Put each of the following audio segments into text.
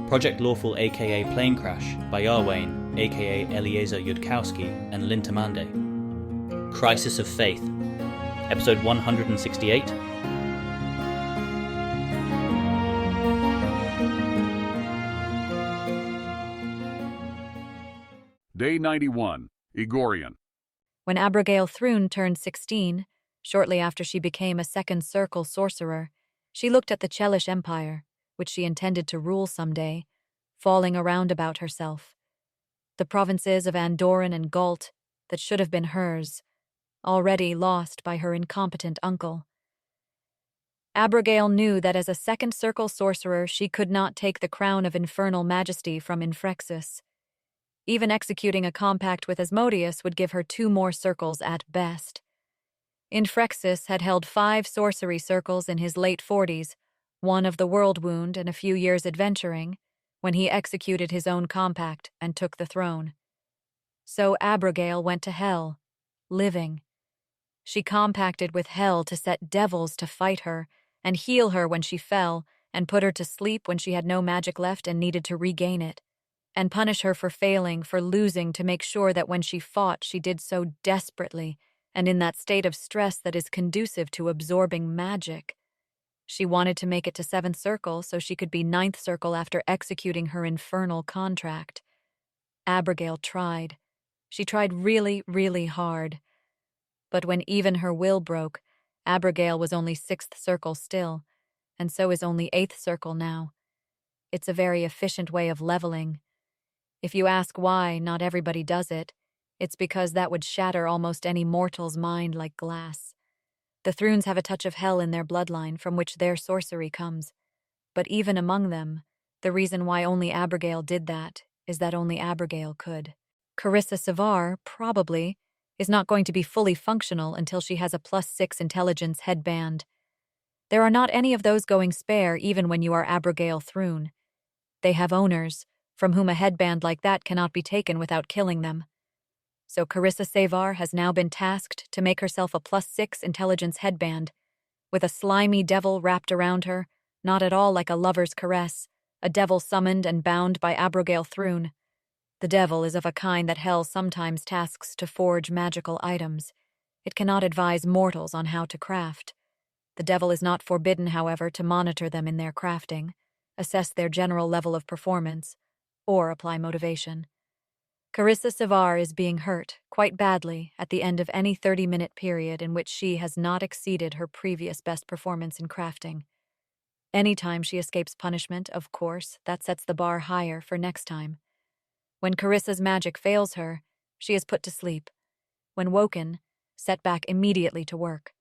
Project Lawful aka Planecrash by Arwayne aka Eliezer Yudkowsky and Lintamande. Crisis of Faith, Episode 168. Day 91, Igorian. When Abigail Thrune turned 16, shortly after she became a second circle sorcerer, she looked at the Chelish Empire, which she intended to rule someday, falling around about herself. The provinces of Andoran and Galt, that should have been hers, already lost by her incompetent uncle. Abigail knew that as a second circle sorcerer she could not take the crown of infernal majesty from Infrexis. Even executing a compact with Asmodeus would give her 2 more circles at best. Infrexis had held 5 sorcery circles in his late 40s, 1 of the world wound and a few years adventuring, when he executed his own compact and took the throne. So Abigail went to Hell, living. She compacted with Hell to set devils to fight her and heal her when she fell and put her to sleep when she had no magic left and needed to regain it, and punish her for failing, for losing, to make sure that when she fought she did so desperately and in that state of stress that is conducive to absorbing magic. She wanted to make it to 7th circle so she could be 9th circle after executing her infernal contract. Abigail tried. She tried really, really hard. But when even her will broke, Abigail was only 6th circle still, and so is only 8th circle now. It's a very efficient way of leveling. If you ask why not everybody does it, it's because that would shatter almost any mortal's mind like glass. The Thrunes have a touch of Hell in their bloodline from which their sorcery comes. But even among them, the reason why only Abigail did that is that only Abigail could. Carissa Savar, probably, is not going to be fully functional until she has a +6 intelligence headband. There are not any of those going spare even when you are Abigail Thrune. They have owners, from whom a headband like that cannot be taken without killing them. So Carissa Savar has now been tasked to make herself a +6 intelligence headband, with a slimy devil wrapped around her, not at all like a lover's caress, a devil summoned and bound by Abigail Thrune. The devil is of a kind that Hell sometimes tasks to forge magical items. It cannot advise mortals on how to craft. The devil is not forbidden, however, to monitor them in their crafting, assess their general level of performance, or apply motivation. Carissa Savar is being hurt, quite badly, at the end of any 30-minute period in which she has not exceeded her previous best performance in crafting. Anytime she escapes punishment, of course, that sets the bar higher for next time. When Carissa's magic fails her, she is put to sleep. When woken, set back immediately to work.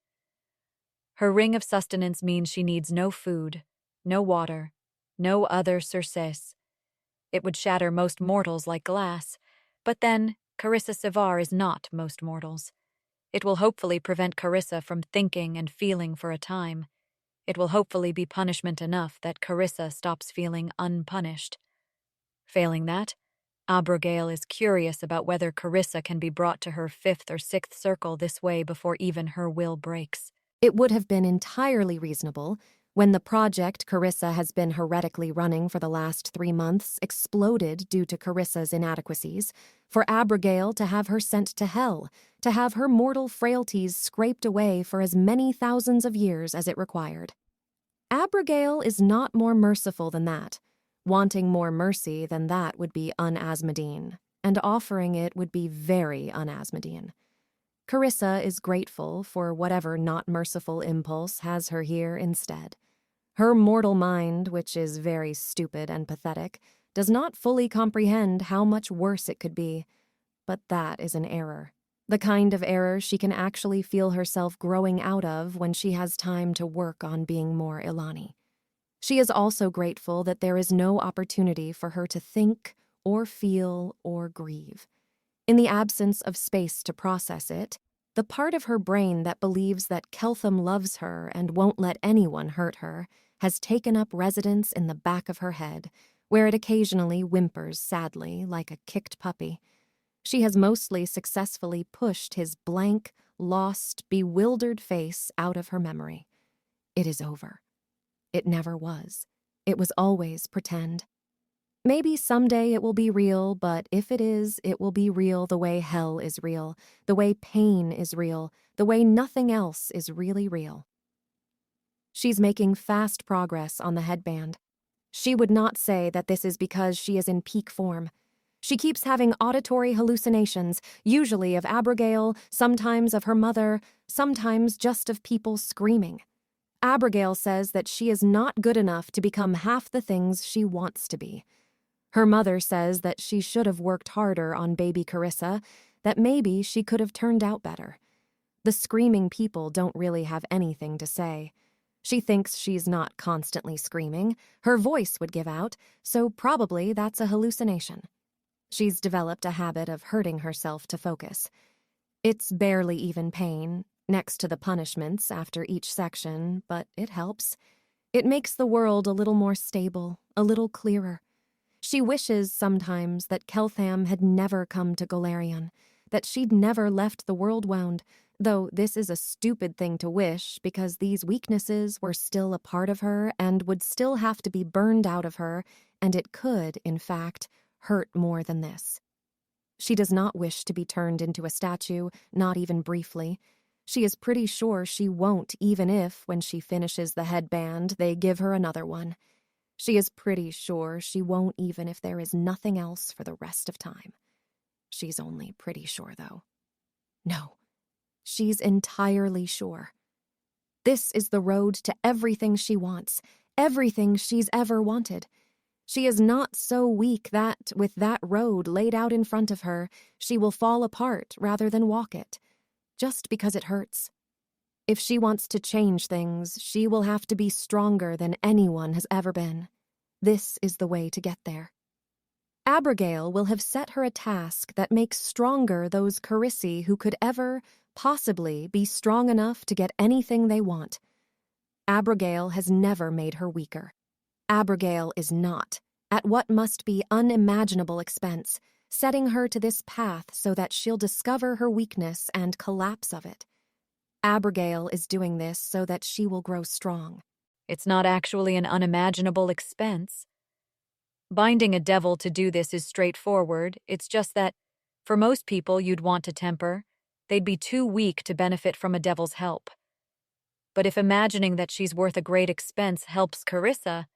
Her ring of sustenance means she needs no food, no water, no other surcease. It would shatter most mortals like glass, but then Carissa Savar is not most mortals. It will hopefully prevent Carissa from thinking and feeling for a time. It will hopefully be punishment enough that Carissa stops feeling unpunished. Failing that, Abigail is curious about whether Carissa can be brought to her 5th or 6th circle this way before even her will breaks. It would have been entirely reasonable, when the project Carissa has been heretically running for the last 3 months exploded due to Carissa's inadequacies, for Abigail to have her sent to Hell, to have her mortal frailties scraped away for as many thousands of years as it required. Abigail is not more merciful than that. Wanting more mercy than that would be un-Asmodean, and offering it would be very un-Asmodean. Carissa is grateful for whatever not merciful impulse has her here instead. Her mortal mind, which is very stupid and pathetic, does not fully comprehend how much worse it could be. But that is an error. The kind of error she can actually feel herself growing out of when she has time to work on being more Ilani. She is also grateful that there is no opportunity for her to think or feel or grieve. In the absence of space to process it, the part of her brain that believes that Keltham loves her and won't let anyone hurt her has taken up residence in the back of her head, where it occasionally whimpers sadly like a kicked puppy. She has mostly successfully pushed his blank, lost, bewildered face out of her memory. It is over. It never was. It was always pretend. Maybe someday it will be real, but if it is, it will be real the way hell is real, the way pain is real, the way nothing else is really real. She's making fast progress on the headband. She would not say that this is because she is in peak form. She keeps having auditory hallucinations, usually of Abigail, sometimes of her mother, sometimes just of people screaming. Abigail says that she is not good enough to become half the things she wants to be. Her mother says that she should have worked harder on baby Carissa, that maybe she could have turned out better. The screaming people don't really have anything to say. She thinks she's not constantly screaming. Her voice would give out, so probably that's a hallucination. She's developed a habit of hurting herself to focus. It's barely even pain, next to the punishments after each section, but it helps. It makes the world a little more stable, a little clearer. She wishes sometimes that Keltham had never come to Golarion, that she'd never left the world wound, though this is a stupid thing to wish because these weaknesses were still a part of her and would still have to be burned out of her, and it could, in fact, hurt more than this. She does not wish to be turned into a statue, not even briefly. She is pretty sure she won't, even if, when she finishes the headband, they give her another one. She is pretty sure she won't even if there is nothing else for the rest of time. She's only pretty sure, though. No, she's entirely sure. This is the road to everything she wants, everything she's ever wanted. She is not so weak that, with that road laid out in front of her, she will fall apart rather than walk it, just because it hurts. If she wants to change things, she will have to be stronger than anyone has ever been. This is the way to get there. Abigail will have set her a task that makes stronger those Carissi who could ever, possibly, be strong enough to get anything they want. Abigail has never made her weaker. Abigail is not, at what must be unimaginable expense, setting her to this path so that she'll discover her weakness and collapse of it. Abigail is doing this so that she will grow strong. It's not actually an unimaginable expense. Binding a devil to do this is straightforward. It's just that, for most people you'd want to temper, they'd be too weak to benefit from a devil's help. But if imagining that she's worth a great expense helps Carissa,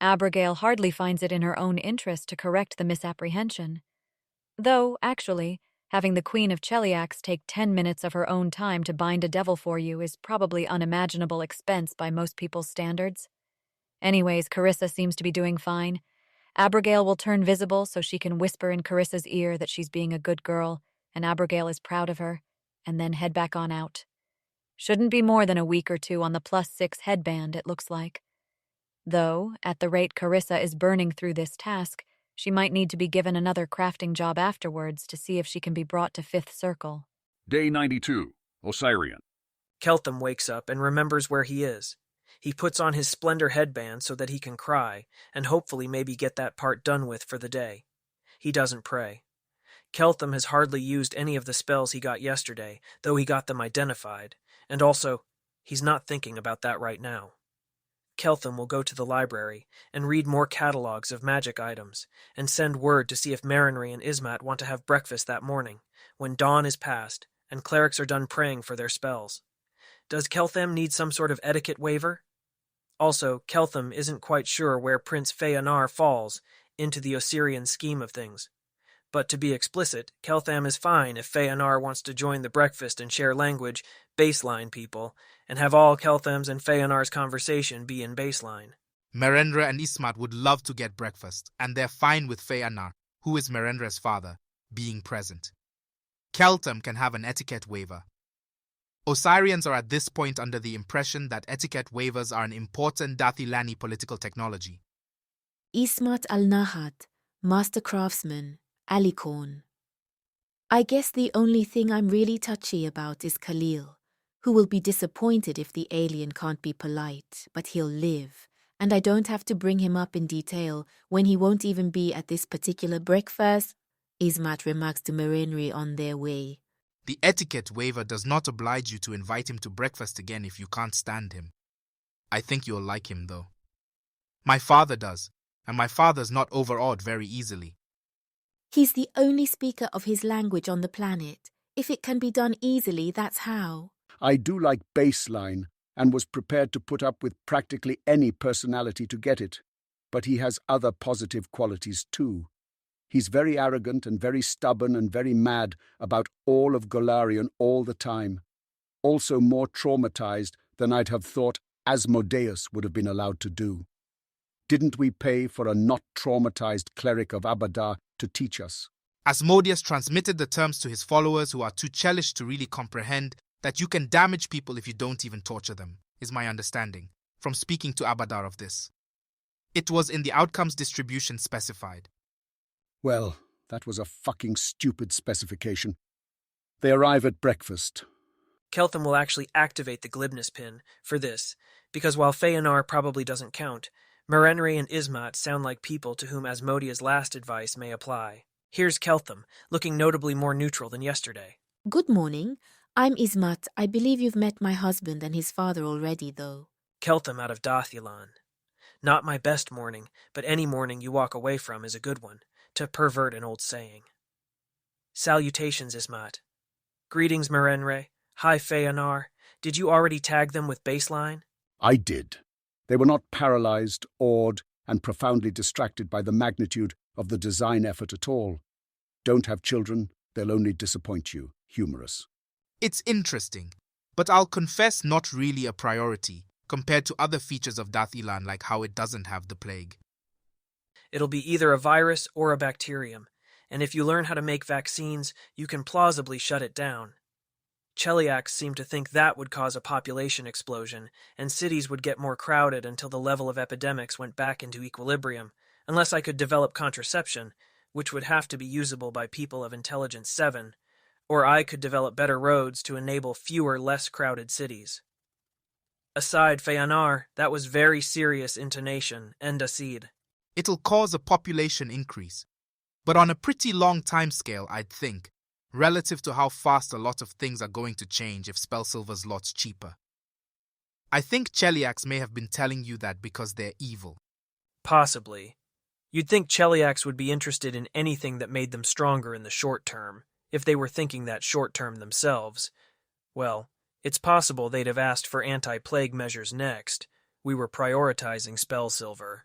Abigail hardly finds it in her own interest to correct the misapprehension. Though, actually, having the Queen of Cheliax take 10 minutes of her own time to bind a devil for you is probably unimaginable expense by most people's standards. Anyways, Carissa seems to be doing fine. Abigail will turn visible so she can whisper in Carissa's ear that she's being a good girl, and Abigail is proud of her, and then head back on out. Shouldn't be more than a week or two on the +6 headband, it looks like. Though, at the rate Carissa is burning through this task, she might need to be given another crafting job afterwards to see if she can be brought to 5th Circle. Day 92, Osirian. Keltham wakes up and remembers where he is. He puts on his splendor headband so that he can cry, and hopefully maybe get that part done with for the day. He doesn't pray. Keltham has hardly used any of the spells he got yesterday, though he got them identified, and also, he's not thinking about that right now. Keltham will go to the library and read more catalogs of magic items, and send word to see if Marinry and Ismat want to have breakfast that morning, when dawn is past and clerics are done praying for their spells. Does Keltham need some sort of etiquette waiver? Also, Keltham isn't quite sure where Prince Feanar falls into the Osirian scheme of things. But to be explicit, Keltham is fine if Feanar wants to join the breakfast and share language, baseline people, and have all Keltham's and Feanar's conversation be in baseline. Merendra and Ismat would love to get breakfast, and they're fine with Feanar, who is Merendra's father, being present. Keltham can have an etiquette waiver. Osirians are at this point under the impression that etiquette waivers are an important Dathilani political technology. Ismat al-Nahad, Master Craftsman, Alicorn. I guess the only thing I'm really touchy about is Khalil, who will be disappointed if the alien can't be polite, but he'll live, and I don't have to bring him up in detail when he won't even be at this particular breakfast, Ismat remarks to Marinry on their way. The etiquette waiver does not oblige you to invite him to breakfast again if you can't stand him. I think you'll like him, though. My father does, and my father's not overawed very easily. He's the only speaker of his language on the planet. If it can be done easily, that's how. I do like baseline and was prepared to put up with practically any personality to get it. But he has other positive qualities too. He's very arrogant and very stubborn and very mad about all of Golarion all the time. Also more traumatized than I'd have thought Asmodeus would have been allowed to do. Didn't we pay for a not traumatized cleric of Abadar to teach us? Asmodeus transmitted the terms to his followers who are too churlish to really comprehend that you can damage people if you don't even torture them, is my understanding, from speaking to Abadar of this. It was in the outcomes distribution specified. Well, that was a fucking stupid specification. They arrive at breakfast. Keltham will actually activate the glibness pin for this, because while Feanar probably doesn't count, Merenre and Ismat sound like people to whom Asmodea's last advice may apply. Here's Keltham, looking notably more neutral than yesterday. Good morning. I'm Ismat. I believe you've met my husband and his father already, though. Keltham out of Dathulan. Not my best morning, but any morning you walk away from is a good one, to pervert an old saying. Salutations, Ismat. Greetings, Merenre. Hi, Feanar. Did you already tag them with baseline? I did. They were not paralyzed, awed, and profoundly distracted by the magnitude of the design effort at all. Don't have children, they'll only disappoint you. Humorous. It's interesting, but I'll confess not really a priority compared to other features of Dathilan like how it doesn't have the plague. It'll be either a virus or a bacterium, and if you learn how to make vaccines, you can plausibly shut it down. Cheliacs seem to think that would cause a population explosion, and cities would get more crowded until the level of epidemics went back into equilibrium, unless I could develop contraception, which would have to be usable by people of intelligence 7, or I could develop better roads to enable fewer, less crowded cities. Aside, Feanar, that was very serious intonation, and acid. It'll cause a population increase, but on a pretty long timescale, I'd think, relative to how fast a lot of things are going to change if Spellsilver's lot's cheaper. I think Cheliacs may have been telling you that because they're evil. Possibly. You'd think Cheliacs would be interested in anything that made them stronger in the short term, if they were thinking that short term themselves. Well, it's possible they'd have asked for anti-plague measures next. We were prioritizing Spellsilver.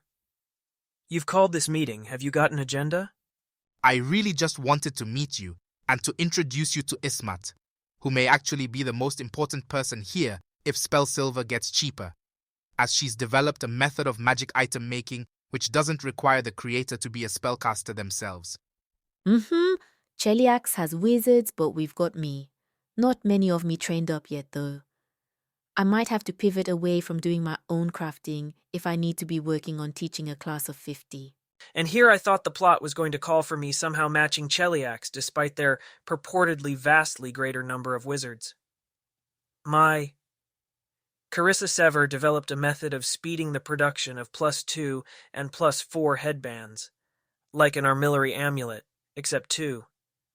You've called this meeting. Have you got an agenda? I really just wanted to meet you and to introduce you to Ismat, who may actually be the most important person here if Spellsilver gets cheaper, as she's developed a method of magic item making which doesn't require the creator to be a spellcaster themselves. Cheliax has wizards, but we've got me. Not many of me trained up yet, though. I might have to pivot away from doing my own crafting if I need to be working on teaching a class of 50. And here I thought the plot was going to call for me somehow matching Cheliax despite their purportedly vastly greater number of wizards. Carissa Sever developed a method of speeding the production of +2 and +4 headbands, like an armillary amulet, except 2.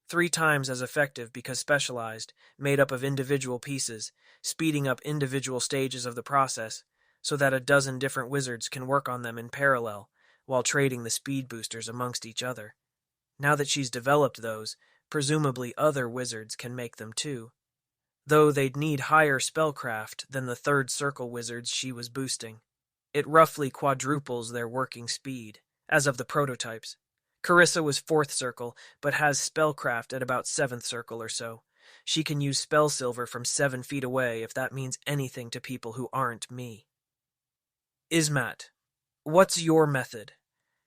3 times as effective because specialized, made up of individual pieces, speeding up individual stages of the process, so that a dozen different wizards can work on them in parallel, while trading the speed boosters amongst each other. Now that she's developed those, presumably other wizards can make them too, though they'd need higher spellcraft than the third circle wizards she was boosting. It roughly quadruples their working speed, as of the prototypes. Carissa was 4th circle, but has spellcraft at about 7th circle or so. She can use Spellsilver from 7 feet away if that means anything to people who aren't me. Ismat, what's your method?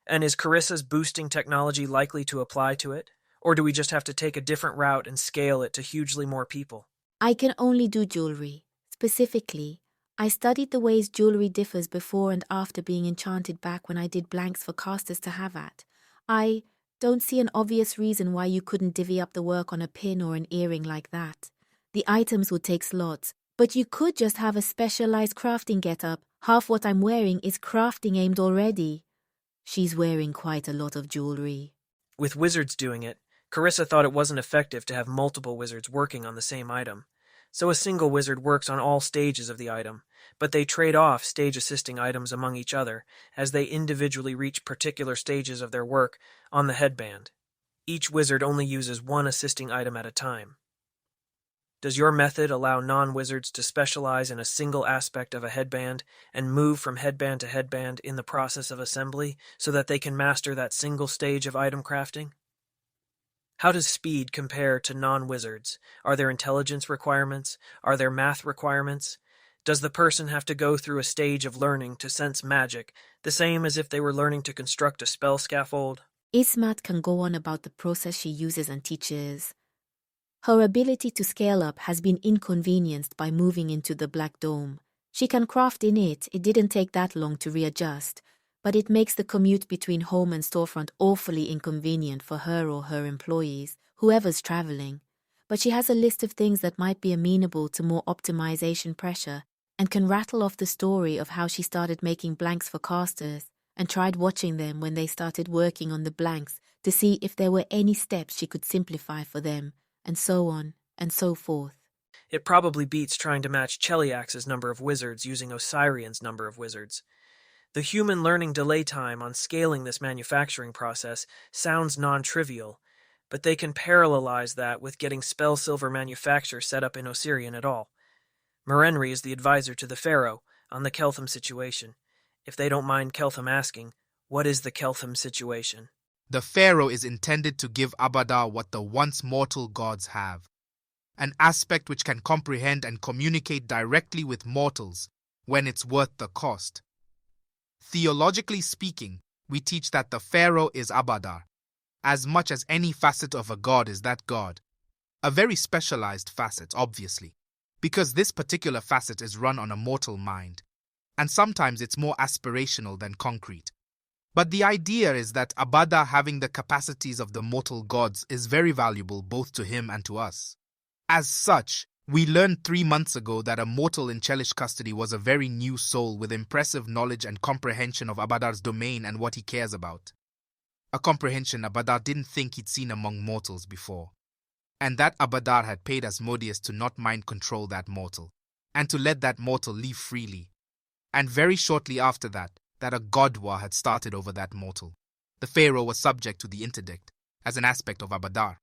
And is Carissa's boosting technology likely to apply to it? Or do we just have to take a different route and scale it to hugely more people? I can only do jewelry. Specifically, I studied the ways jewelry differs before and after being enchanted back when I did blanks for casters to have at. I don't see an obvious reason why you couldn't divvy up the work on a pin or an earring like that. The items would take slots, but you could just have a specialized crafting getup. Half what I'm wearing is crafting aimed already. She's wearing quite a lot of jewelry. With wizards doing it, Carissa thought it wasn't effective to have multiple wizards working on the same item. So a single wizard works on all stages of the item, but they trade off stage assisting items among each other as they individually reach particular stages of their work on the headband. Each wizard only uses one assisting item at a time. Does your method allow non-wizards to specialize in a single aspect of a headband and move from headband to headband in the process of assembly so that they can master that single stage of item crafting? How does speed compare to non-wizards? Are there intelligence requirements? Are there math requirements? Does the person have to go through a stage of learning to sense magic, the same as if they were learning to construct a spell scaffold? Ismat can go on about the process she uses and teaches. Her ability to scale up has been inconvenienced by moving into the Black Dome. She can craft in it didn't take that long to readjust, but it makes the commute between home and storefront awfully inconvenient for her or her employees, whoever's traveling. But she has a list of things that might be amenable to more optimization pressure and can rattle off the story of how she started making blanks for casters and tried watching them when they started working on the blanks to see if there were any steps she could simplify for them, and so on and so forth. It probably beats trying to match Cheliax's number of wizards using Osirian's number of wizards. The human learning delay time on scaling this manufacturing process sounds non-trivial, but they can parallelize that with getting spell silver manufacture set up in Osirian at all. Merenri is the advisor to the Pharaoh on the Keltham situation. If they don't mind Keltham asking, what is the Keltham situation? The Pharaoh is intended to give Abadar what the once mortal gods have, an aspect which can comprehend and communicate directly with mortals when it's worth the cost. Theologically speaking, we teach that the Pharaoh is Abadar, as much as any facet of a god is that god. A very specialized facet, obviously, because this particular facet is run on a mortal mind, and sometimes it's more aspirational than concrete. But the idea is that Abadar having the capacities of the mortal gods is very valuable both to him and to us. As such, we learned 3 months ago that a mortal in Chelish custody was a very new soul with impressive knowledge and comprehension of Abadar's domain and what he cares about. A comprehension Abadar didn't think he'd seen among mortals before. And that Abadar had paid Asmodeus to not mind control that mortal, and to let that mortal live freely. And very shortly after that a god war had started over that mortal. The Pharaoh was subject to the interdict, as an aspect of Abadar.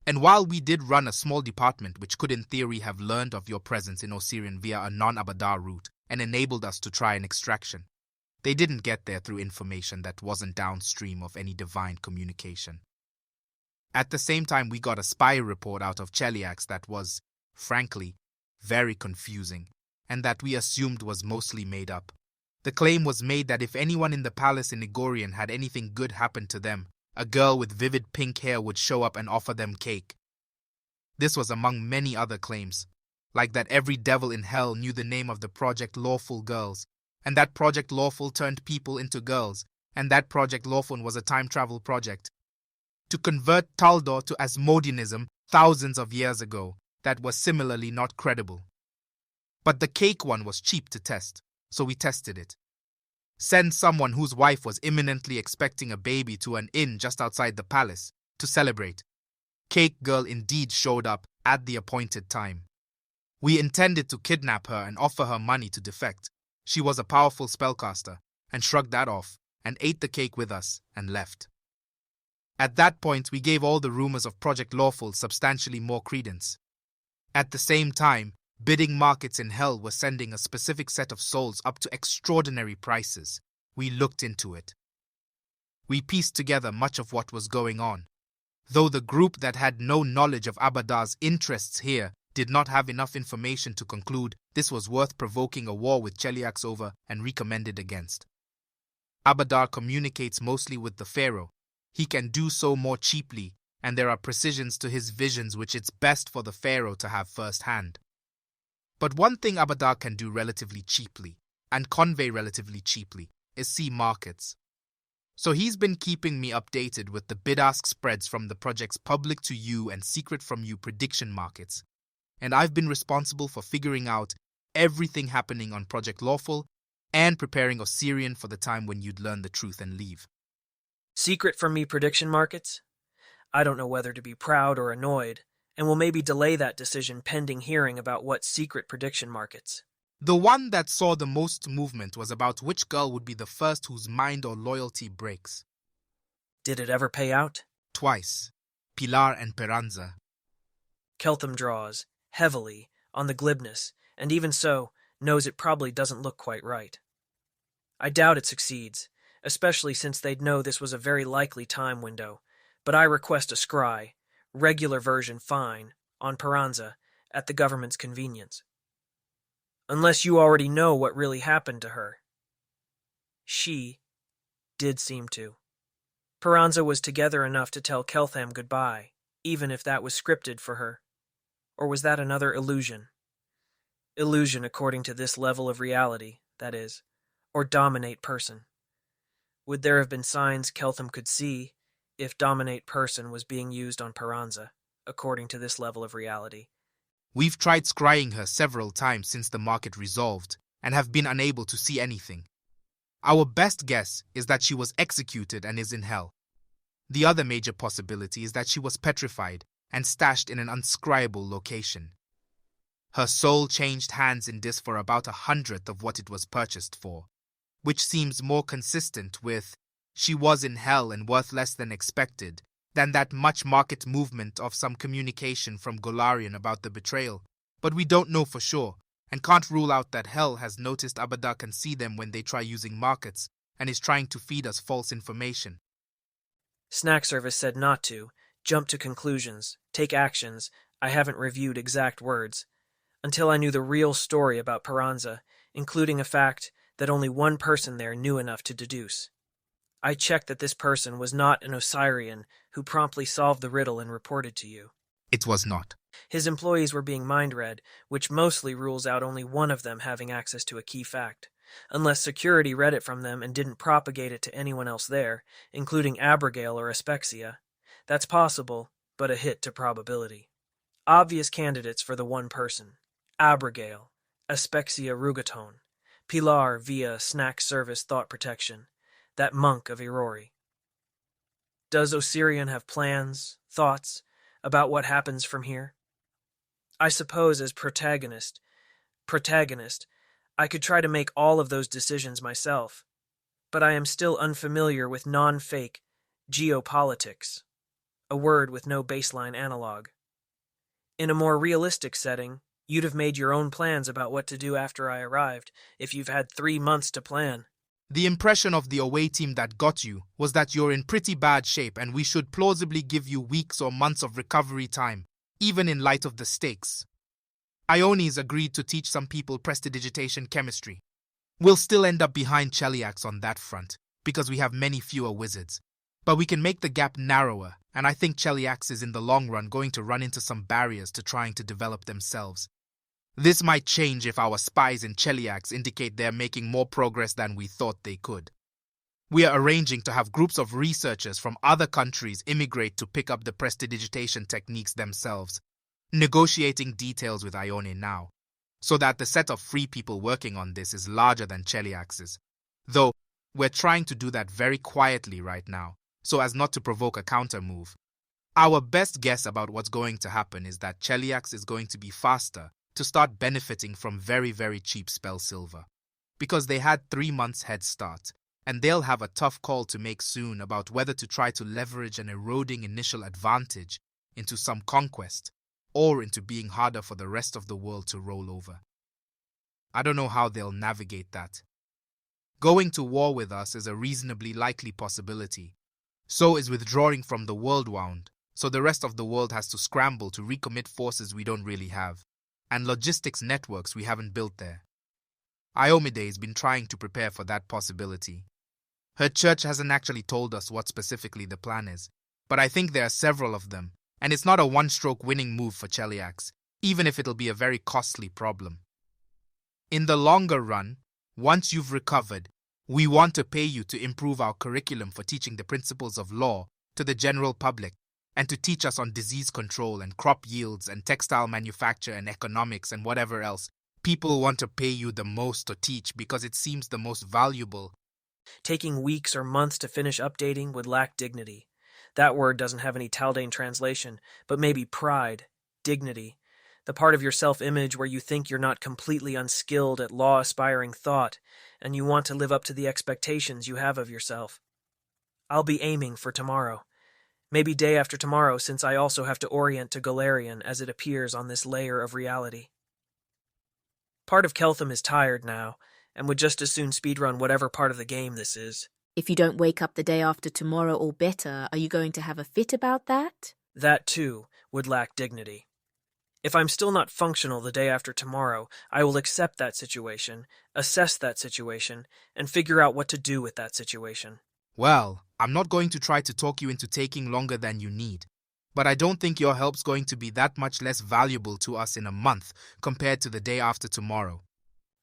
And while we did run a small department which could in theory have learned of your presence in Osirian via a non-Abadar route and enabled us to try an extraction, they didn't get there through information that wasn't downstream of any divine communication. At the same time, we got a spy report out of Cheliax that was, frankly, very confusing, and that we assumed was mostly made up. The claim was made that if anyone in the palace in Igorian had anything good happen to them, a girl with vivid pink hair would show up and offer them cake. This was among many other claims, like that every devil in hell knew the name of the Project Lawful girls, and that Project Lawful turned people into girls, and that Project Lawful was a time travel project. To convert Taldor to Asmodeanism thousands of years ago, that was similarly not credible. But the cake one was cheap to test, so we tested it. Send someone whose wife was imminently expecting a baby to an inn just outside the palace to celebrate. Cake Girl indeed showed up at the appointed time. We intended to kidnap her and offer her money to defect. She was a powerful spellcaster and shrugged that off and ate the cake with us and left. At that point, we gave all the rumors of Project Lawful substantially more credence. At the same time, bidding markets in hell were sending a specific set of souls up to extraordinary prices. We looked into it. We pieced together much of what was going on, though the group that had no knowledge of Abadar's interests here did not have enough information to conclude this was worth provoking a war with Cheliax over and recommended against. Abadar communicates mostly with the Pharaoh. He can do so more cheaply, and there are precisions to his visions which it's best for the Pharaoh to have first hand. But one thing Abadar can do relatively cheaply, and convey relatively cheaply, is see markets. So he's been keeping me updated with the bid-ask spreads from the project's public to you and secret from you prediction markets. And I've been responsible for figuring out everything happening on Project Lawful and preparing Osirian for the time when you'd learn the truth and leave. Secret from me prediction markets? I don't know whether to be proud or annoyed, and will maybe delay that decision pending hearing about what secret prediction markets. The one that saw the most movement was about which girl would be the first whose mind or loyalty breaks. Did it ever pay out? Twice. Pilar and Peranza. Keltham draws, heavily, on the glibness, and even so, knows it probably doesn't look quite right. I doubt it succeeds, especially since they'd know this was a very likely time window, but I request a scry, regular version fine, on Peranza, at the government's convenience. Unless you already know what really happened to her. She did seem to. Peranza was together enough to tell Keltham goodbye, even if that was scripted for her. Or was that another illusion? Illusion according to this level of reality, that is, or dominate person. Would there have been signs Keltham could see if dominate person was being used on Peranza, according to this level of reality? We've tried scrying her several times since the market resolved and have been unable to see anything. Our best guess is that she was executed and is in hell. The other major possibility is that she was petrified and stashed in an unscryable location. Her soul changed hands in this for about 100th of what it was purchased for, which seems more consistent with she was in hell and worth less than expected than that much market movement of some communication from Golarion about the betrayal. But we don't know for sure, and can't rule out that hell has noticed Abada can see them when they try using markets, and is trying to feed us false information. Snack Service said not to, jump to conclusions, take actions, I haven't reviewed exact words, until I knew the real story about Peranza, including a fact that only one person there knew enough to deduce. I checked that this person was not an Osirian who promptly solved the riddle and reported to you. It was not. His employees were being mind-read, which mostly rules out only one of them having access to a key fact, unless security read it from them and didn't propagate it to anyone else there, including Abigail or Aspexia. That's possible, but a hit to probability. Obvious candidates for the one person: Abigail, Aspexia Rugatone, Pilar via Snack Service Thought Protection, that monk of Irori. Does Osirian have plans, thoughts, about what happens from here? I suppose as protagonist, I could try to make all of those decisions myself, but I am still unfamiliar with non-fake geopolitics, a word with no baseline analog. In a more realistic setting, you'd have made your own plans about what to do after I arrived, if you've had 3 months to plan. The impression of the away team that got you was that you're in pretty bad shape and we should plausibly give you weeks or months of recovery time, even in light of the stakes. Ionis agreed to teach some people prestidigitation chemistry. We'll still end up behind Cheliax on that front, because we have many fewer wizards. But we can make the gap narrower, and I think Cheliax is in the long run going to run into some barriers to trying to develop themselves. This might change if our spies in Cheliax indicate they're making more progress than we thought they could. We are arranging to have groups of researchers from other countries immigrate to pick up the prestidigitation techniques themselves, negotiating details with Ione now, so that the set of free people working on this is larger than Cheliax's. Though, we're trying to do that very quietly right now, so as not to provoke a counter-move. Our best guess about what's going to happen is that Cheliax is going to be faster to start benefiting from very, very cheap spell silver, because they had 3 months head start, and they'll have a tough call to make soon about whether to try to leverage an eroding initial advantage into some conquest, or into being harder for the rest of the world to roll over. I don't know how they'll navigate that. Going to war with us is a reasonably likely possibility. So is withdrawing from the world wound, so the rest of the world has to scramble to recommit forces we don't really have, and logistics networks we haven't built there. Iomide has been trying to prepare for that possibility. Her church hasn't actually told us what specifically the plan is, but I think there are several of them, and it's not a one-stroke winning move for Cheliax, even if it'll be a very costly problem. In the longer run, once you've recovered, we want to pay you to improve our curriculum for teaching the principles of law to the general public, and to teach us on disease control and crop yields and textile manufacture and economics and whatever else. People want to pay you the most to teach because it seems the most valuable. Taking weeks or months to finish updating would lack dignity. That word doesn't have any Taldane translation, but maybe pride, dignity. The part of your self-image where you think you're not completely unskilled at law-aspiring thought, and you want to live up to the expectations you have of yourself. I'll be aiming for tomorrow. Maybe day after tomorrow, since I also have to orient to Galarian as it appears on this layer of reality. Part of Keltham is tired now, and would just as soon speedrun whatever part of the game this is. If you don't wake up the day after tomorrow or better, are you going to have a fit about that? That, too, would lack dignity. If I'm still not functional the day after tomorrow, I will accept that situation, assess that situation, and figure out what to do with that situation. Well, I'm not going to try to talk you into taking longer than you need, but I don't think your help's going to be that much less valuable to us in a month compared to the day after tomorrow.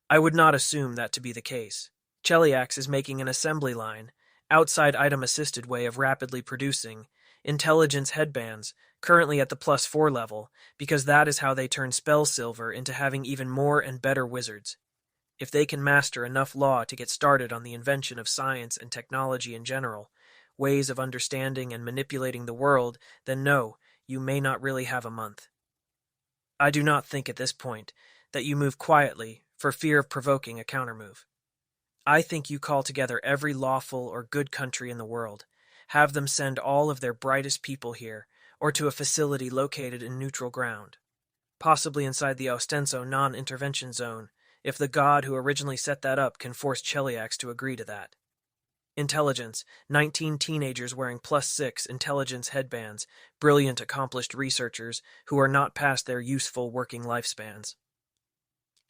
I would not assume that to be the case. Cheliax is making an assembly line, outside item-assisted way of rapidly producing, intelligence headbands, currently at the +4 level, because that is how they turn spell silver into having even more and better wizards. If they can master enough law to get started on the invention of science and technology in general, ways of understanding and manipulating the world, then no, you may not really have a month. I do not think at this point that you move quietly for fear of provoking a countermove. I think you call together every lawful or good country in the world, have them send all of their brightest people here, or to a facility located in neutral ground, possibly inside the Ostenso non-intervention zone, if the god who originally set that up can force Cheliax to agree to that. Intelligence, 19 teenagers wearing +6 intelligence headbands, brilliant accomplished researchers who are not past their useful working lifespans.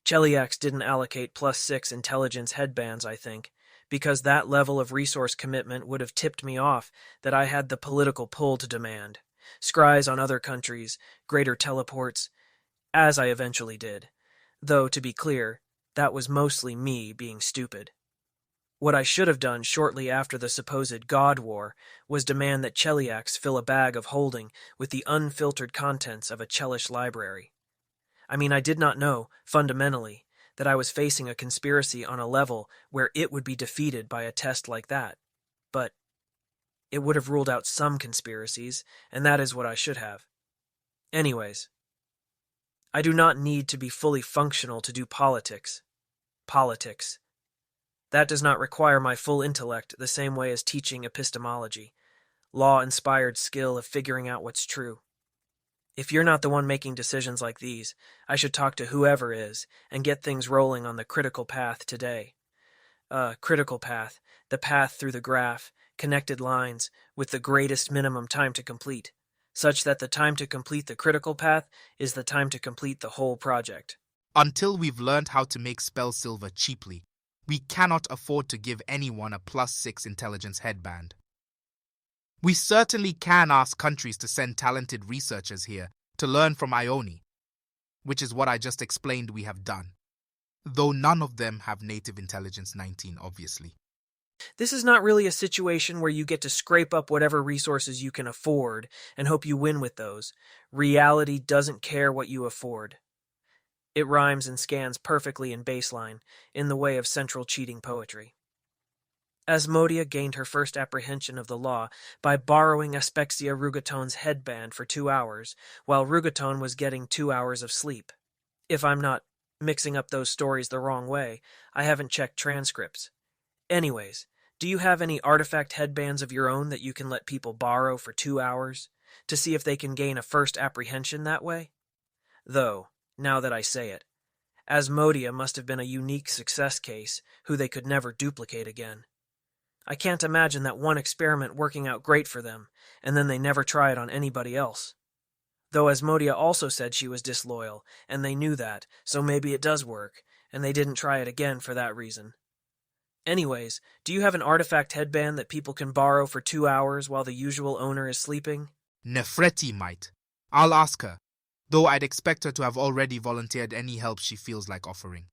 Cheliax didn't allocate +6 intelligence headbands, I think, because that level of resource commitment would have tipped me off that I had the political pull to demand. Scries on other countries, greater teleports, as I eventually did. Though, to be clear, that was mostly me being stupid. What I should have done shortly after the supposed God War was demand that Cheliax fill a bag of holding with the unfiltered contents of a Chelish library. I mean, I did not know, fundamentally, that I was facing a conspiracy on a level where it would be defeated by a test like that. But it would have ruled out some conspiracies, and that is what I should have. Anyways, I do not need to be fully functional to do politics. Politics. That does not require my full intellect the same way as teaching epistemology, law-inspired skill of figuring out what's true. If you're not the one making decisions like these, I should talk to whoever is and get things rolling on the critical path today. Critical path, the path through the graph, connected lines, with the greatest minimum time to complete, such that the time to complete the critical path is the time to complete the whole project. Until we've learned how to make spell silver cheaply, we cannot afford to give anyone a +6 intelligence headband. We certainly can ask countries to send talented researchers here to learn from Ione, which is what I just explained we have done, though none of them have native intelligence 19, obviously. This is not really a situation where you get to scrape up whatever resources you can afford and hope you win with those. Reality doesn't care what you afford. It rhymes and scans perfectly in baseline, in the way of central cheating poetry. Asmodia gained her first apprehension of the law by borrowing Aspexia Rugaton's headband for 2 hours, while Rugaton was getting 2 hours of sleep. If I'm not mixing up those stories the wrong way, I haven't checked transcripts. Anyways, do you have any artifact headbands of your own that you can let people borrow for 2 hours, to see if they can gain a first apprehension that way? Though, now that I say it, Asmodia must have been a unique success case who they could never duplicate again. I can't imagine that one experiment working out great for them, and then they never try it on anybody else. Though Asmodia also said she was disloyal, and they knew that, so maybe it does work, and they didn't try it again for that reason. Anyways, do you have an artifact headband that people can borrow for 2 hours while the usual owner is sleeping? Nefreti might. I'll ask her, though I'd expect her to have already volunteered any help she feels like offering.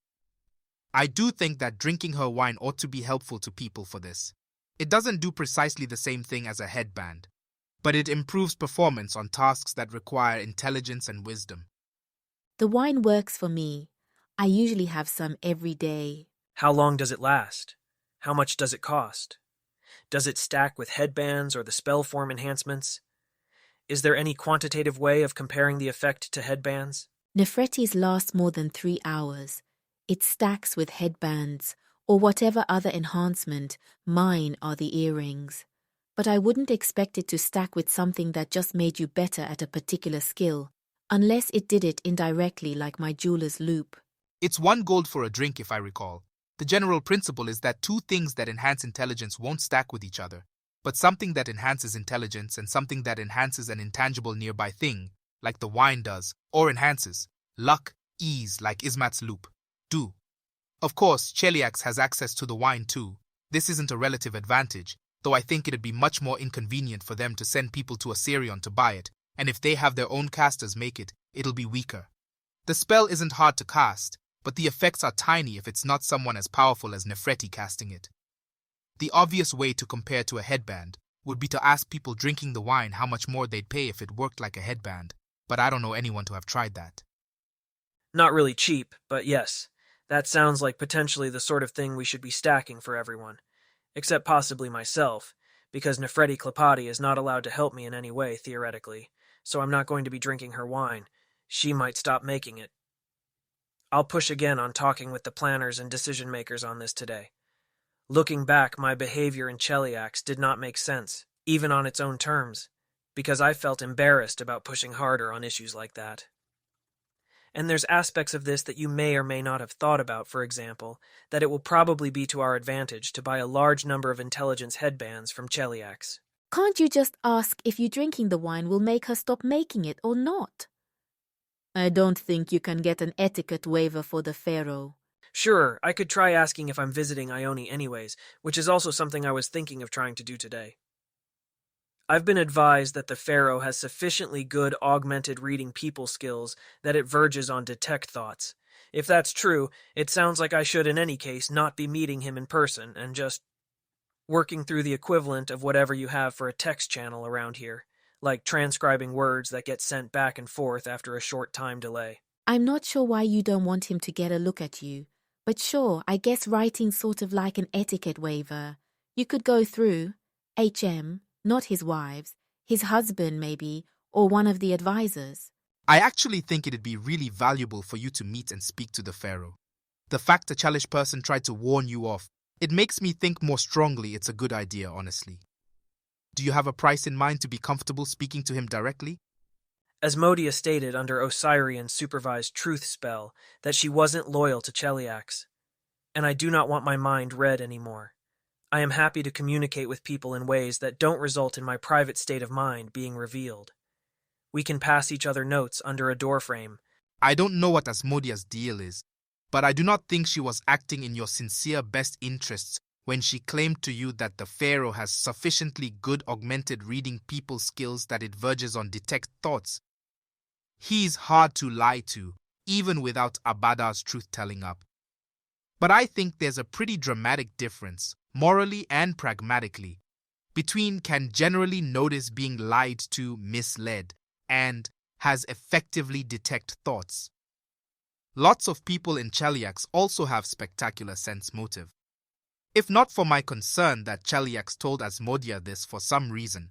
I do think that drinking her wine ought to be helpful to people for this. It doesn't do precisely the same thing as a headband, but it improves performance on tasks that require intelligence and wisdom. The wine works for me. I usually have some every day. How long does it last? How much does it cost? Does it stack with headbands or the spell form enhancements? Is there any quantitative way of comparing the effect to headbands? Nefertiti's last more than 3 hours. It stacks with headbands, or whatever other enhancement. Mine are the earrings. But I wouldn't expect it to stack with something that just made you better at a particular skill, unless it did it indirectly like my jeweler's loop. It's 1 gold for a drink, if I recall. The general principle is that 2 things that enhance intelligence won't stack with each other, but something that enhances intelligence and something that enhances an intangible nearby thing, like the wine does, or enhances luck, ease, like Ismat's loop, do. Of course, Cheliax has access to the wine too. This isn't a relative advantage, though I think it'd be much more inconvenient for them to send people to Osirion to buy it, and if they have their own casters make it, it'll be weaker. The spell isn't hard to cast, but the effects are tiny if it's not someone as powerful as Nefertiti casting it. The obvious way to compare to a headband would be to ask people drinking the wine how much more they'd pay if it worked like a headband, but I don't know anyone to have tried that. Not really cheap, but yes, that sounds like potentially the sort of thing we should be stacking for everyone. Except possibly myself, because Nefertiti Klapati is not allowed to help me in any way, theoretically, so I'm not going to be drinking her wine. She might stop making it. I'll push again on talking with the planners and decision-makers on this today. Looking back, my behavior in Cheliax did not make sense, even on its own terms, because I felt embarrassed about pushing harder on issues like that. And there's aspects of this that you may or may not have thought about, for example, that it will probably be to our advantage to buy a large number of intelligence headbands from Cheliax. Can't you just ask if you drinking the wine will make her stop making it or not? I don't think you can get an etiquette waiver for the pharaoh. Sure, I could try asking if I'm visiting Ione anyways, which is also something I was thinking of trying to do today. I've been advised that the pharaoh has sufficiently good augmented reading people skills that it verges on detect thoughts. If that's true, it sounds like I should in any case not be meeting him in person and just working through the equivalent of whatever you have for a text channel around here, like transcribing words that get sent back and forth after a short time delay. I'm not sure why you don't want him to get a look at you, but sure, I guess writing's sort of like an etiquette waiver. You could go through HM, not his wives, his husband maybe, or one of the advisors. I actually think it'd be really valuable for you to meet and speak to the pharaoh. The fact a childish person tried to warn you off, it makes me think more strongly it's a good idea, honestly. Do you have a price in mind to be comfortable speaking to him directly? Asmodia stated under Osirion's supervised truth spell that she wasn't loyal to Cheliax, and I do not want my mind read anymore. I am happy to communicate with people in ways that don't result in my private state of mind being revealed. We can pass each other notes under a doorframe. I don't know what Asmodia's deal is, but I do not think she was acting in your sincere best interests when she claimed to you that the pharaoh has sufficiently good augmented reading people skills that it verges on detect thoughts. He's hard to lie to, even without Abada's truth-telling up. But I think there's a pretty dramatic difference, morally and pragmatically, between can generally notice being lied to, misled, and has effectively detect thoughts. Lots of people in Cheliax also have spectacular sense motive. If not for my concern that Cheliax told Asmodia this for some reason,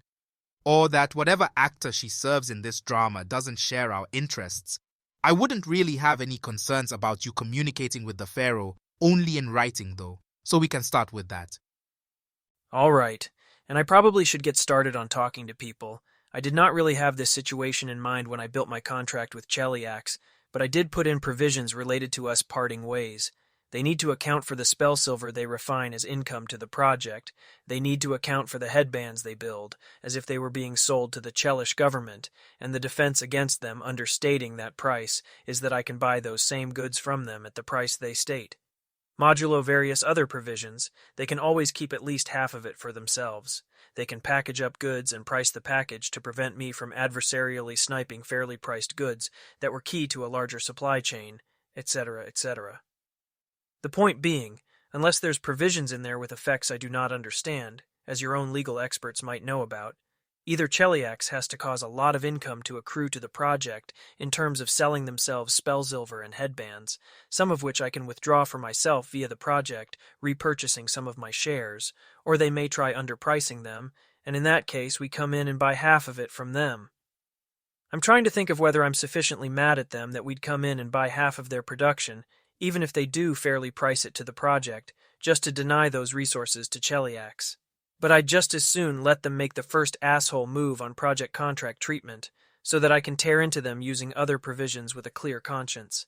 or that whatever actor she serves in this drama doesn't share our interests, I wouldn't really have any concerns about you communicating with the pharaoh only in writing though, so we can start with that. All right, and I probably should get started on talking to people. I did not really have this situation in mind when I built my contract with Cheliax, but I did put in provisions related to us parting ways. They need to account for the spell silver they refine as income to the project. They need to account for the headbands they build, as if they were being sold to the Chelish government, and the defense against them understating that price is that I can buy those same goods from them at the price they state. Modulo various other provisions, they can always keep at least half of it for themselves. They can package up goods and price the package to prevent me from adversarially sniping fairly priced goods that were key to a larger supply chain, etc., etc. The point being, unless there's provisions in there with effects I do not understand, as your own legal experts might know about, either Cheliax has to cause a lot of income to accrue to the project in terms of selling themselves spell silver and headbands, some of which I can withdraw for myself via the project, repurchasing some of my shares, or they may try underpricing them, and in that case we come in and buy half of it from them. I'm trying to think of whether I'm sufficiently mad at them that we'd come in and buy half of their production, even if they do fairly price it to the project, just to deny those resources to Cheliax. But I'd just as soon let them make the first asshole move on project contract treatment, so that I can tear into them using other provisions with a clear conscience.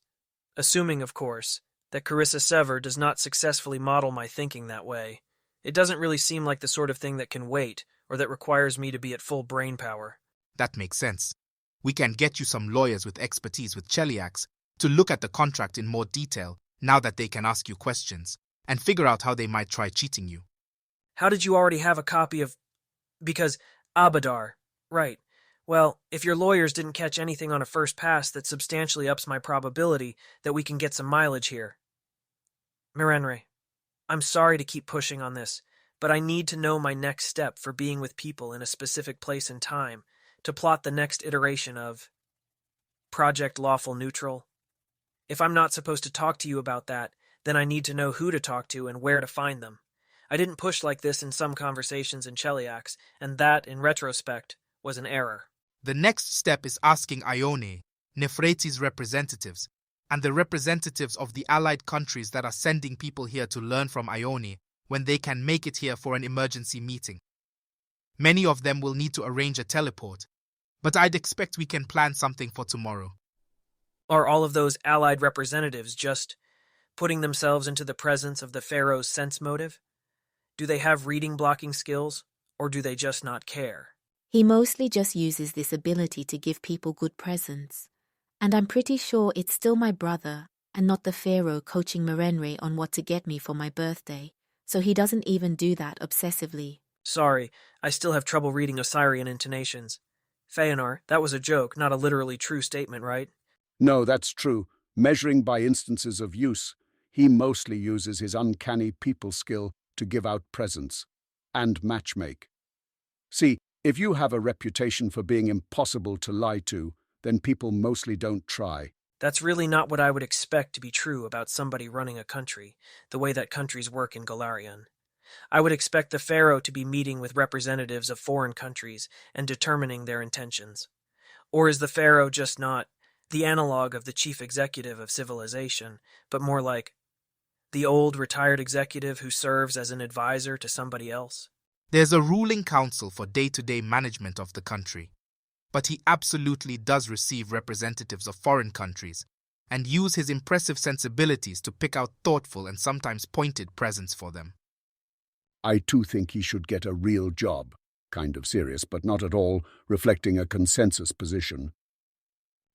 Assuming, of course, that Carissa Sever does not successfully model my thinking that way. It doesn't really seem like the sort of thing that can wait, or that requires me to be at full brain power. That makes sense. We can get you some lawyers with expertise with Cheliax to look at the contract in more detail now that they can ask you questions and figure out how they might try cheating you. How did you already have a copy of... Because Abadar, right. Well, if your lawyers didn't catch anything on a first pass, that substantially ups my probability that we can get some mileage here. Mirenre, I'm sorry to keep pushing on this, but I need to know my next step for being with people in a specific place and time to plot the next iteration of Project Lawful Neutral. If I'm not supposed to talk to you about that, then I need to know who to talk to and where to find them. I didn't push like this in some conversations in Cheliax, and that, in retrospect, was an error. The next step is asking Ione, Nefertiti's representatives, and the representatives of the allied countries that are sending people here to learn from Ione when they can make it here for an emergency meeting. Many of them will need to arrange a teleport, but I'd expect we can plan something for tomorrow. Are all of those allied representatives just putting themselves into the presence of the Pharaoh's sense motive? Do they have reading blocking skills, or do they just not care? He mostly just uses this ability to give people good presents. And I'm pretty sure it's still my brother and not the Pharaoh coaching Mirenre on what to get me for my birthday, so he doesn't even do that obsessively. Sorry, I still have trouble reading Osirian intonations. Feanor, that was a joke, not a literally true statement, right? No, that's true. Measuring by instances of use, he mostly uses his uncanny people skill to give out presents and matchmake. See, if you have a reputation for being impossible to lie to, then people mostly don't try. That's really not what I would expect to be true about somebody running a country, the way that countries work in Golarion. I would expect the Pharaoh to be meeting with representatives of foreign countries and determining their intentions. Or is the Pharaoh just not the analog of the chief executive of civilization, but more like the old retired executive who serves as an advisor to somebody else? There's a ruling council for day-to-day management of the country, but he absolutely does receive representatives of foreign countries and use his impressive sensibilities to pick out thoughtful and sometimes pointed presents for them. I too think he should get a real job. Kind of serious, but not at all reflecting a consensus position.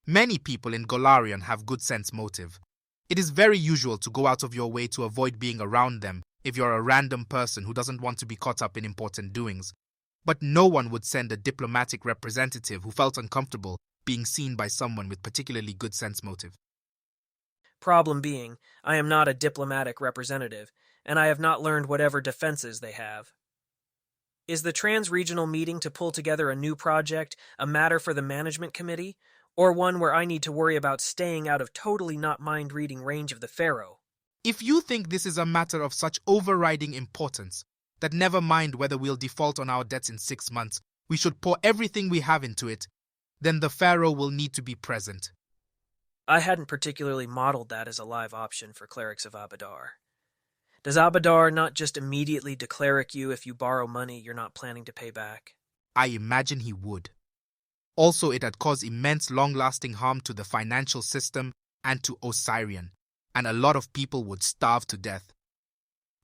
Many people in Golarion have good sense motive. It is very usual to go out of your way to avoid being around them if you're a random person who doesn't want to be caught up in important doings. But no one would send a diplomatic representative who felt uncomfortable being seen by someone with particularly good sense motive. Problem being, I am not a diplomatic representative, and I have not learned whatever defenses they have. Is the trans-regional meeting to pull together a new project a matter for the management committee, or one where I need to worry about staying out of totally not mind-reading range of the Pharaoh? If you think this is a matter of such overriding importance that never mind whether we'll default on our debts in 6 months, we should pour everything we have into it, then the Pharaoh will need to be present. I hadn't particularly modeled that as a live option for clerics of Abadar. Does Abadar not just immediately decleric you if you borrow money you're not planning to pay back? I imagine he would. Also, it had caused immense long-lasting harm to the financial system and to Osirian, and a lot of people would starve to death.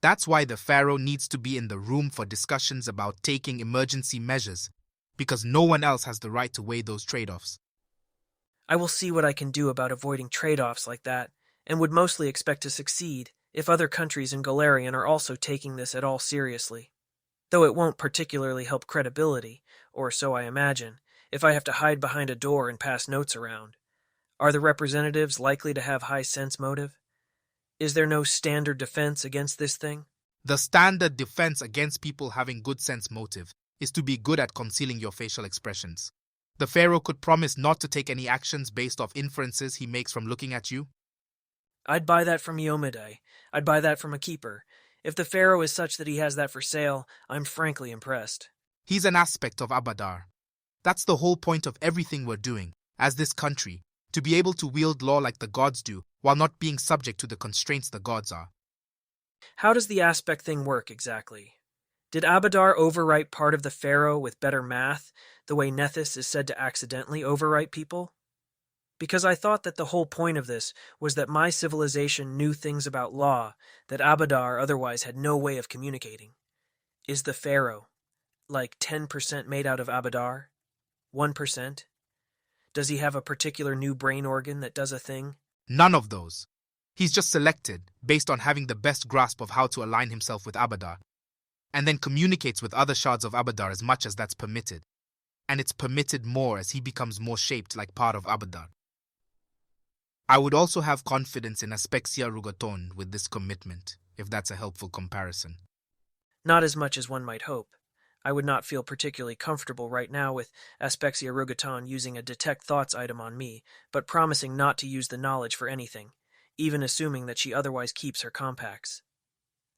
That's why the Pharaoh needs to be in the room for discussions about taking emergency measures, because no one else has the right to weigh those trade-offs. I will see what I can do about avoiding trade-offs like that, and would mostly expect to succeed if other countries in Golarion are also taking this at all seriously. Though it won't particularly help credibility, or so I imagine, if I have to hide behind a door and pass notes around. Are the representatives likely to have high sense motive? Is there no standard defense against this thing? The standard defense against people having good sense motive is to be good at concealing your facial expressions. The Pharaoh could promise not to take any actions based off inferences he makes from looking at you. I'd buy that from Iomide. I'd buy that from a keeper. If the Pharaoh is such that he has that for sale, I'm frankly impressed. He's an aspect of Abadar. That's the whole point of everything we're doing, as this country, to be able to wield law like the gods do, while not being subject to the constraints the gods are. How does the aspect thing work exactly? Did Abadar overwrite part of the pharaoh with better math, the way Nethys is said to accidentally overwrite people? Because I thought that the whole point of this was that my civilization knew things about law that Abadar otherwise had no way of communicating. Is the pharaoh, like 10% made out of Abadar? 1%? Does he have a particular new brain organ that does a thing? None of those. He's just selected based on having the best grasp of how to align himself with Abadar, and then communicates with other shards of Abadar as much as that's permitted. And it's permitted more as he becomes more shaped like part of Abadar. I would also have confidence in Aspexia Rugaton with this commitment, if that's a helpful comparison. Not as much as one might hope. I would not feel particularly comfortable right now with Aspexia Rugaton using a detect thoughts item on me, but promising not to use the knowledge for anything, even assuming that she otherwise keeps her compacts.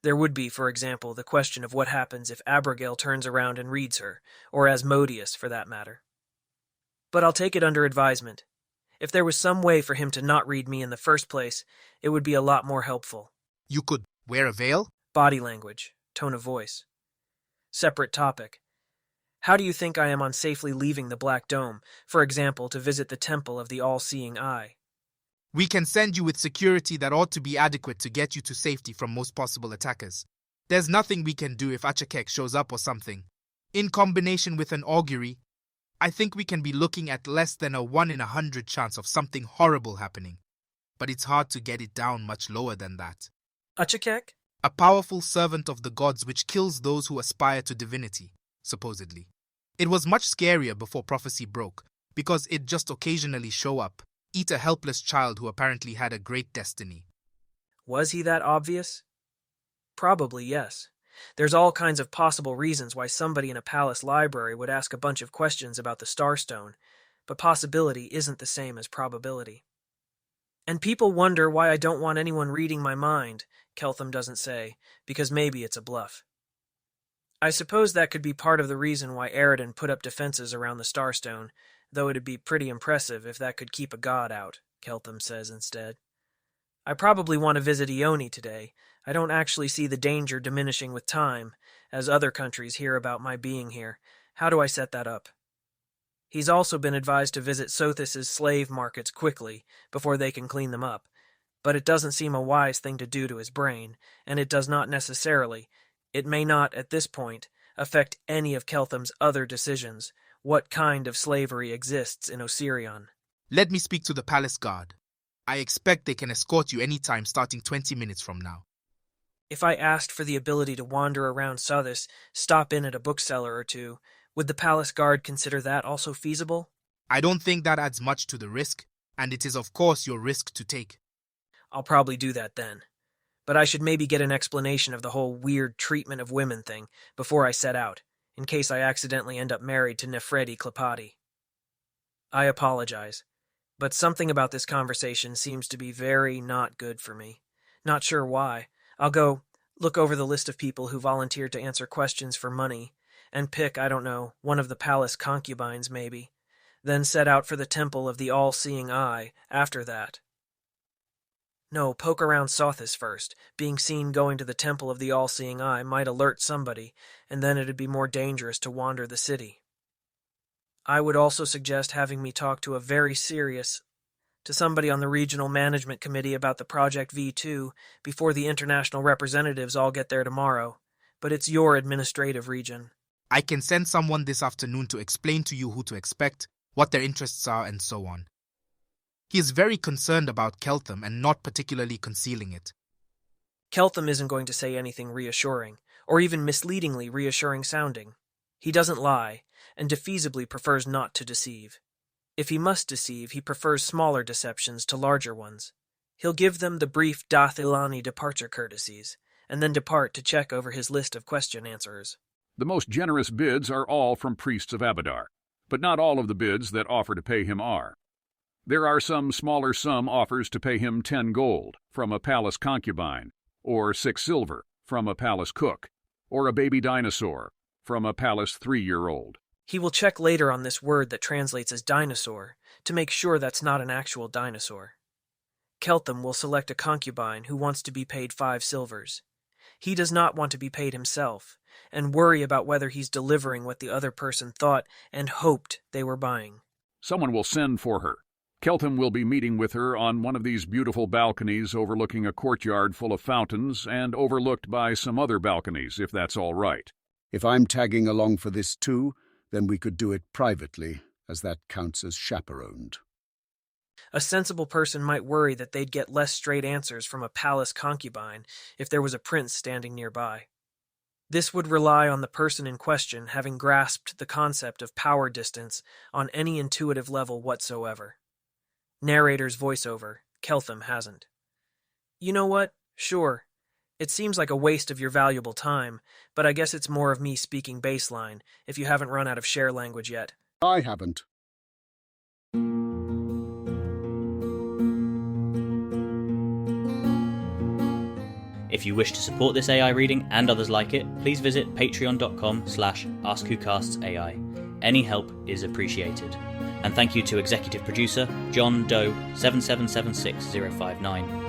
There would be, for example, the question of what happens if Abigail turns around and reads her, or Asmodeus for that matter. But I'll take it under advisement. If there was some way for him to not read me in the first place, it would be a lot more helpful. You could wear a veil? Body language, tone of voice. Separate topic. How do you think I am on safely leaving the Black Dome, for example, to visit the Temple of the All-Seeing Eye? We can send you with security that ought to be adequate to get you to safety from most possible attackers. There's nothing we can do if Achakek shows up or something. In combination with an augury, I think we can be looking at less than a 1 in 100 chance of something horrible happening. But it's hard to get it down much lower than that. Achakek? A powerful servant of the gods which kills those who aspire to divinity, supposedly. It was much scarier before prophecy broke, because it'd just occasionally show up, eat a helpless child who apparently had a great destiny. Was he that obvious? Probably yes. There's all kinds of possible reasons why somebody in a palace library would ask a bunch of questions about the Starstone, but possibility isn't the same as probability. And people wonder why I don't want anyone reading my mind, Keltham doesn't say, because maybe it's a bluff. I suppose that could be part of the reason why Eridan put up defenses around the Starstone, though it'd be pretty impressive if that could keep a god out, Keltham says instead. I probably want to visit Ione today. I don't actually see the danger diminishing with time, as other countries hear about my being here. How do I set that up? He's also been advised to visit Sothis' slave markets quickly, before they can clean them up, but it doesn't seem a wise thing to do to his brain, and it does not necessarily, it may not at this point, affect any of Keltham's other decisions, what kind of slavery exists in Osirion. Let me speak to the palace guard. I expect they can escort you anytime starting 20 minutes from now. If I asked for the ability to wander around Sothis, stop in at a bookseller or two, would the palace guard consider that also feasible? I don't think that adds much to the risk, and it is of course your risk to take. I'll probably do that then. But I should maybe get an explanation of the whole weird treatment of women thing before I set out, in case I accidentally end up married to Nefredi Klapati. I apologize, but something about this conversation seems to be very not good for me. Not sure why. I'll go look over the list of people who volunteered to answer questions for money, and pick, I don't know, one of the palace concubines maybe, then set out for the Temple of the All-Seeing Eye after that. No, poke around Sothis first. Being seen going to the Temple of the All-Seeing Eye might alert somebody, and then it'd be more dangerous to wander the city. I would also suggest having me talk to somebody on the Regional Management Committee about the Project V2 before the international representatives all get there tomorrow, but it's your administrative region. I can send someone this afternoon to explain to you who to expect, what their interests are, and so on. He is very concerned about Keltham and not particularly concealing it. Keltham isn't going to say anything reassuring, or even misleadingly reassuring sounding. He doesn't lie, and defeasibly prefers not to deceive. If he must deceive, he prefers smaller deceptions to larger ones. He'll give them the brief Dathilani departure courtesies, and then depart to check over his list of question answerers. The most generous bids are all from priests of Abadar, but not all of the bids that offer to pay him are. There are some smaller sum offers to pay him 10 gold from a palace concubine, or 6 silver from a palace cook, or a baby dinosaur from a palace 3-year-old. He will check later on this word that translates as dinosaur to make sure that's not an actual dinosaur. Keltham will select a concubine who wants to be paid 5 silvers. He does not want to be paid himself, and worry about whether he's delivering what the other person thought and hoped they were buying. Someone will send for her. Keltham will be meeting with her on one of these beautiful balconies overlooking a courtyard full of fountains and overlooked by some other balconies, if that's all right. If I'm tagging along for this too, then we could do it privately, as that counts as chaperoned. A sensible person might worry that they'd get less straight answers from a palace concubine if there was a prince standing nearby. This would rely on the person in question having grasped the concept of power distance on any intuitive level whatsoever. Narrator's voiceover, Keltham hasn't. You know what? Sure. It seems like a waste of your valuable time, but I guess it's more of me speaking baseline if you haven't run out of share language yet. I haven't. If you wish to support this AI reading and others like it, please visit patreon.com/AskWhoCastsAI. Any help is appreciated. And thank you to executive producer John Doe 7776059